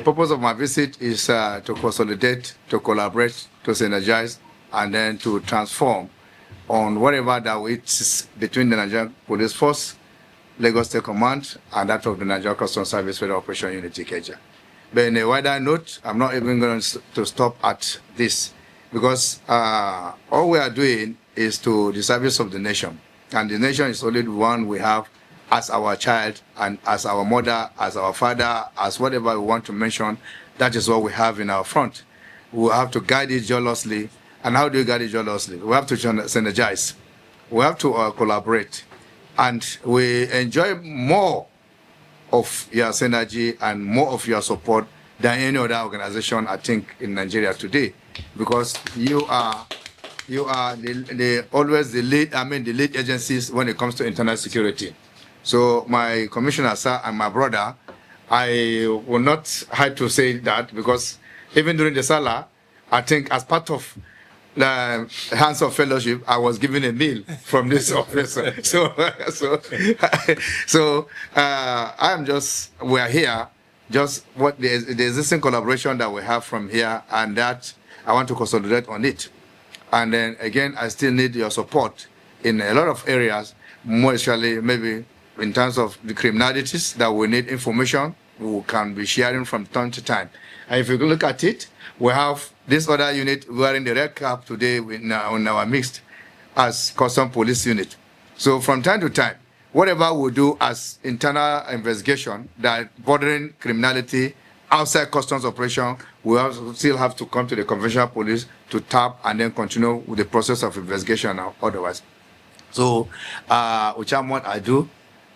The purpose of my visit is to consolidate, to collaborate, to synergize, and then to transform on whatever that is between the Nigerian Police Force, Lagos State Command, and that of the Nigerian Customs Service Federal Operation Unit Ikeja. But in a wider note, I'm not even going to stop at this, because all we are doing is to the service of the nation. And the nation is only the one we have as our child and as our mother, as our father, as whatever we want to mention. That is what we have in our front. We have to guide it jealously. And how do you guide it jealously? We have to synergize. We have to collaborate. And we enjoy more of your synergy and more of your support than any other organization, I think, in Nigeria today. Because you are always the lead agencies when it comes to internal security. So my commissioner, sir, and my brother, I will not hide to say that, because even during the Salah, I think as part of the Hands of Fellowship, I was given a meal from this officer. We are here, just what the existing collaboration that we have from here, and that I want to consolidate on it. And then again, I still need your support in a lot of areas, more especially maybe in terms of the criminalities that we need information, we can be sharing from time to time. And if you look at it, we have this other unit wearing the red cap today on our mixed as custom police unit. So from time to time, whatever we do as internal investigation that bordering criminality outside customs operation, we still have to come to the conventional police to tap and then continue with the process of investigation or otherwise. So, whichever I do,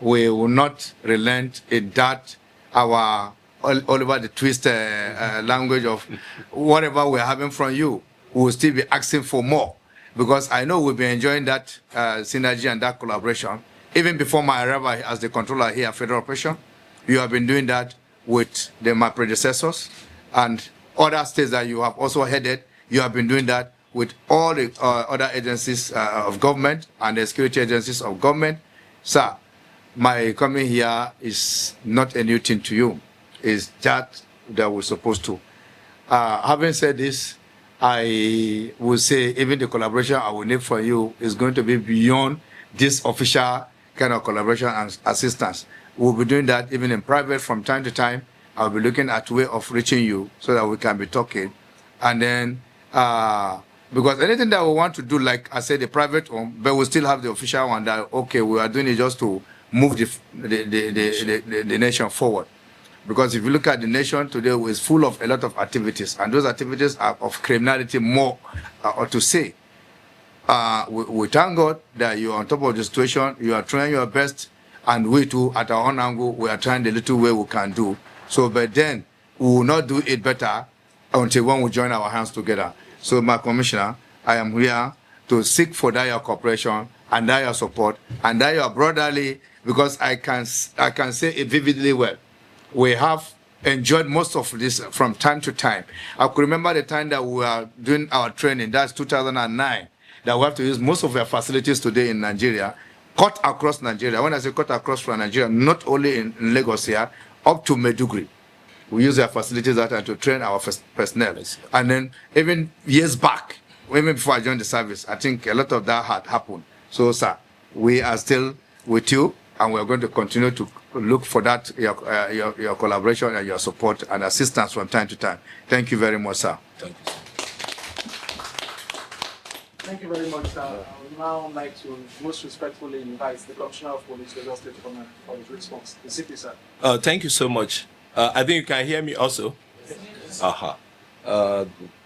we will not relent in that our all over the twist language of whatever we're having from you. We will still be asking for more, because I know we'll be enjoying that synergy and that collaboration. Even before my arrival as the controller here at Federal Operation, you have been doing that with my predecessors and other states that you have also headed. You have been doing that with all the other agencies of government and the security agencies of government. Sir, my coming here is not a new thing to you. It's that we're supposed to. Having said this, I will say even the collaboration I will need from you is going to be beyond this official kind of collaboration and assistance. We'll be doing that even in private from time to time. I'll be looking at a way of reaching you so that we can be talking. And then, because anything that we want to do, like I said, the private one, but we still have the official one that, okay, we are doing it just to move the nation forward. Because if you look at the nation today, it's full of a lot of activities, and those activities are of criminality more, or to say. We thank God that you are on top of the situation, you are trying your best, and we too, at our own angle, we are trying the little way we can do. So, but then, we will not do it better until when we join our hands together. So, my commissioner, I am here to seek for that your cooperation, and that your support, and that your brotherly, because I can say it vividly well. We have enjoyed most of this from time to time. I could remember the time that we were doing our training, that's 2009, that we have to use most of our facilities today in Nigeria, cut across Nigeria. When I say cut across from Nigeria, not only in Lagos here, up to Maiduguri. We use our facilities that time to train our personnel. And then even years back, even before I joined the service, I think a lot of that had happened. So, sir, we are still with you, and we're going to continue to look for that, your collaboration and your support and assistance from time to time. Thank you very much, sir. Thank you. Thank you very much, sir. I would now like to most respectfully invite the Commissioner of Police, Lagos State Command, for his response. The CP, sir. Thank you so much. I think you can hear me also. Yes.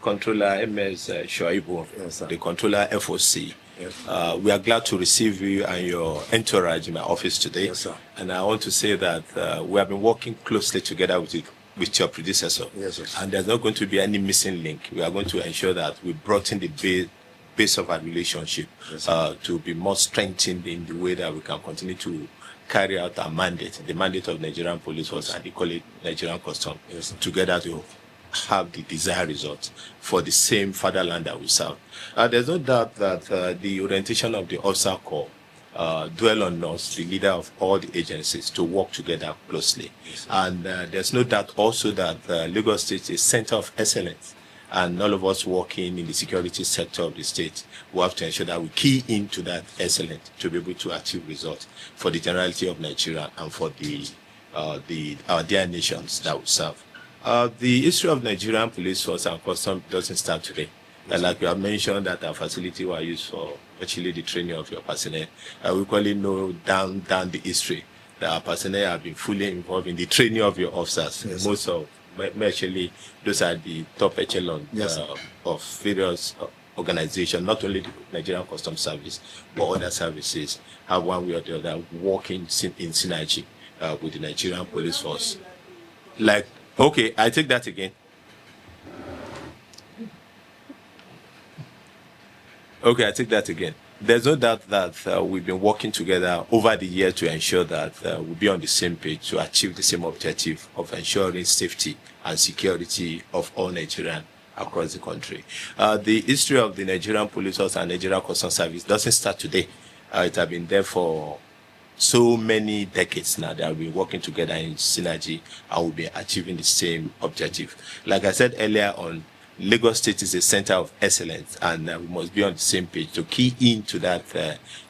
Controller MS Shoaibu, yes, the Controller FOC. Yes. We are glad to receive you and your entourage in my office today. Yes, sir. And I want to say that we have been working closely together with your predecessor. Yes, sir. And there's not going to be any missing link. We are going to ensure that we brought in the base of our relationship, yes, to be more strengthened in the way that we can continue to carry out our mandate, the mandate of Nigerian Police Force, and equally Nigerian Customs, yes, together to have the desired results for the same fatherland that we serve. There's no doubt that the orientation of the officer corps dwell on us, the leader of all the agencies, to work together closely. And there's no doubt also that Lagos State is a center of excellence, and all of us working in the security sector of the state, we have to ensure that we key into that excellence to be able to achieve results for the generality of Nigeria and for our dear nations that we serve. The history of Nigerian police force and custom doesn't start today. Like you have mentioned, that our facility were used for actually the training of your personnel. We equally know down the history that our personnel have been fully involved in the training of your officers. Yes. Most of, actually, those are the top echelon of various organizations, not only the Nigerian Customs Service, but other services have one way or the other working in synergy with the Nigerian police force. Like, okay, I take that again. Okay, I take that again. There's no doubt that we've been working together over the year to ensure that we'll be on the same page to achieve the same objective of ensuring safety and security of all Nigerians across the country. The history of the Nigerian Police Force and Nigerian Customs Service doesn't start today. It has been there for so many decades now. They have been working together in synergy and will be achieving the same objective. Like I said earlier on, Lagos State is a center of excellence, and we must be on the same page to key into that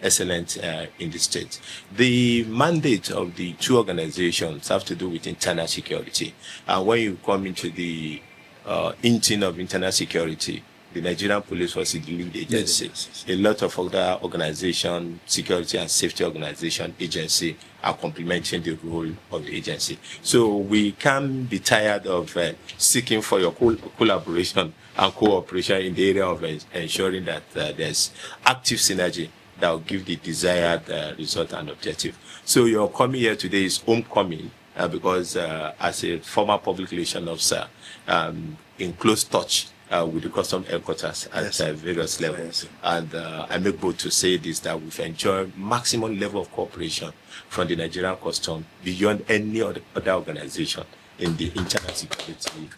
excellence in the state. The mandate of the two organizations have to do with internal security. And when you come into the engine of internal security, the Nigerian Police Force is the lead agency. A lot of other organizations, security and safety organization agency, are complementing the role of the agency. So we can't be tired of seeking for your collaboration and cooperation in the area of ensuring that there's active synergy that will give the desired result and objective. So your coming here today is homecoming because as a former public relations officer, in close touch with the custom headquarters at various levels. And I make bold to say this, that we've enjoyed maximum level of cooperation from the Nigerian custom beyond any other organization in the internal security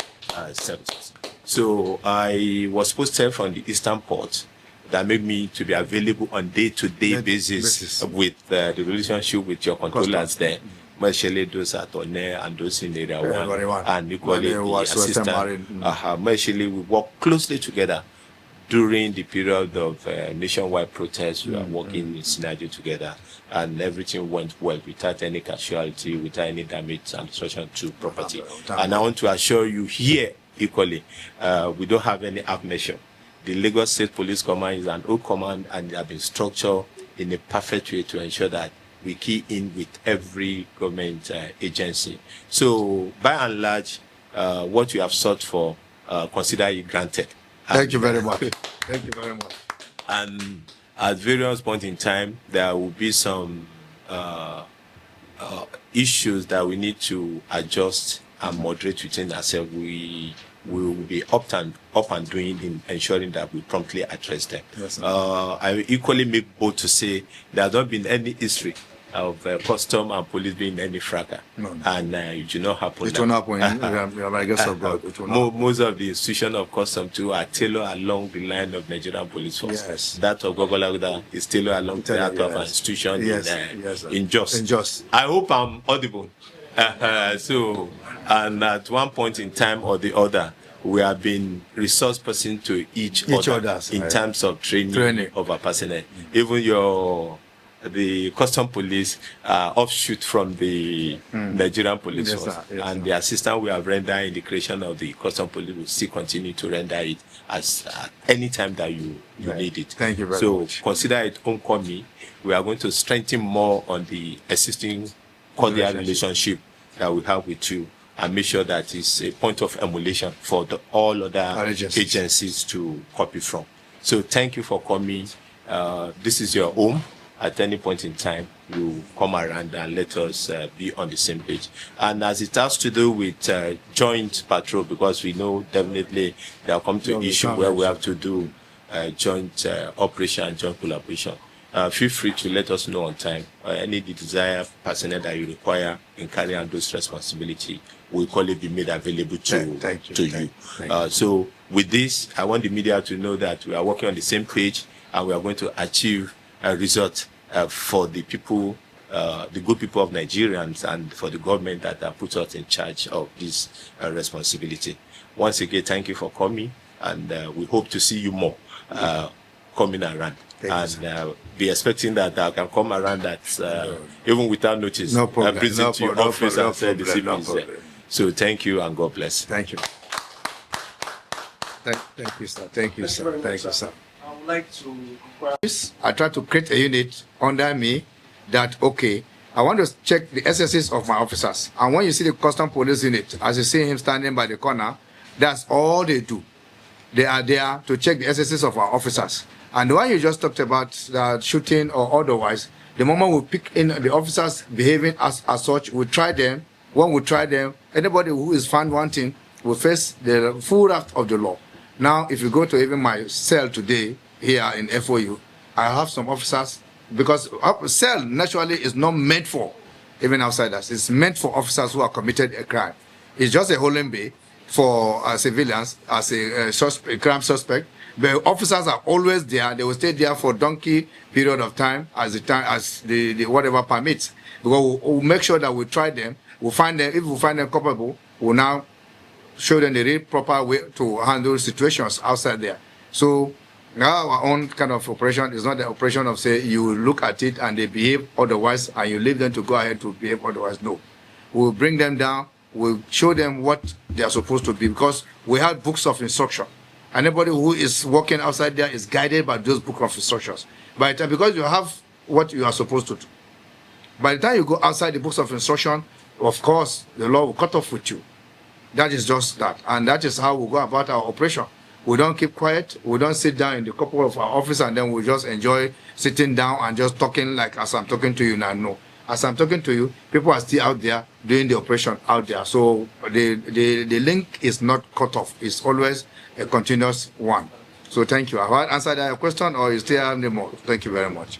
services. So I was posted from the Eastern Port that made me to be available on day-to-day basis with the relationship with your controllers there. Especially those at One and those in area 1 and equally the assistant. Especially we work closely together during the period of nationwide protests. We are working in synergy together, and everything went well without any casualty, without any damage and destruction to property. And I want to assure you here equally, we don't have any half measure. The Lagos State Police Command is an old command, and they have been structured in a perfect way to ensure that we key in with every government agency. So, by and large, what you have sought for, consider it granted. Thank you very much. Thank you very much. And at various points in time, there will be some issues that we need to adjust and moderate within ourselves. We will be up and doing in ensuring that we promptly address them. Yes, I equally make bold to say there has not been any history of custom and police being in any fracas. No. And it do not happen. It will not happen. I guess of God. Most of the institutions of custom too are tailored along the line of Nigerian Police Force. Yes. That of Gogolagda is tailored along that of an institution in Just. I hope I'm audible. So, and at one point in time or the other, we have been resource person to each other in terms of training of our personnel. Even the custom police offshoot from the Nigerian Police Force, and the assistance we have rendered in the creation of the custom police will still continue to render it as any time that you need it. Thank you very much. So consider it homecoming. We are going to strengthen more on the existing cordial relationship that we have with you, and make sure that it's a point of emulation for all other agencies to copy from. So thank you for coming. This is your home. At any point in time, you come around and let us be on the same page. And as it has to do with joint patrol, because we know definitely there will come to an issue where we have to do joint operation and joint collaboration. Feel free to let us know on time. Any desired personnel that you require in carrying out those responsibilities will equally be made available to you. So with this, I want the media to know that we are working on the same page, and we are going to achieve a result for the people, the good people of Nigerians, and for the government that have put us in charge of this responsibility. Once again, thank you for coming, and we hope to see you more coming around. And be expecting that I can come around that even without notice. No problem. Visit your office and say the same thing. So thank you and God bless. Thank you. Thank you, sir. Thank you, sir. Thank you, sir. I would like to inquire. I try to create a unit under me that, okay, I want to check the SSs of my officers. And when you see the custom police unit, as you see him standing by the corner, that's all they do. They are there to check the SSs of our officers. And the one you just talked about, shooting or otherwise, the moment we pick in the officers behaving as such, we try them. When we try them, anybody who is found wanting will face the full wrath of the law. Now, if you go to even my cell today here in FOU, I have some officers, because cell naturally is not meant for even outsiders. It's meant for officers who have committed a crime. It's just a holding bay for civilians as a crime suspect. The officers are always there. They will stay there for donkey period of time as the whatever permits. Because we'll make sure that we try them. We'll find them. If we find them culpable, we'll now show them the real proper way to handle situations outside there. So now our own kind of operation is not the operation of, say, you look at it and they behave otherwise and you leave them to go ahead to behave otherwise. No. We'll bring them down. We'll show them what they are supposed to be, because we have books of instruction. Anybody who is working outside there is guided by those books of instructions. By the time, because you have what you are supposed to do. By the time you go outside the books of instruction, of course, the law will cut off with you. That is just that. And that is how we go about our operation. We don't keep quiet. We don't sit down in the couple of our office and then we just enjoy sitting down and just talking like as I'm talking to you now. No. As I'm talking to you, people are still out there doing the operation out there. So the link is not cut off. It's always a continuous one. So thank you. Have I answered that question or you still have any more? Thank you very much.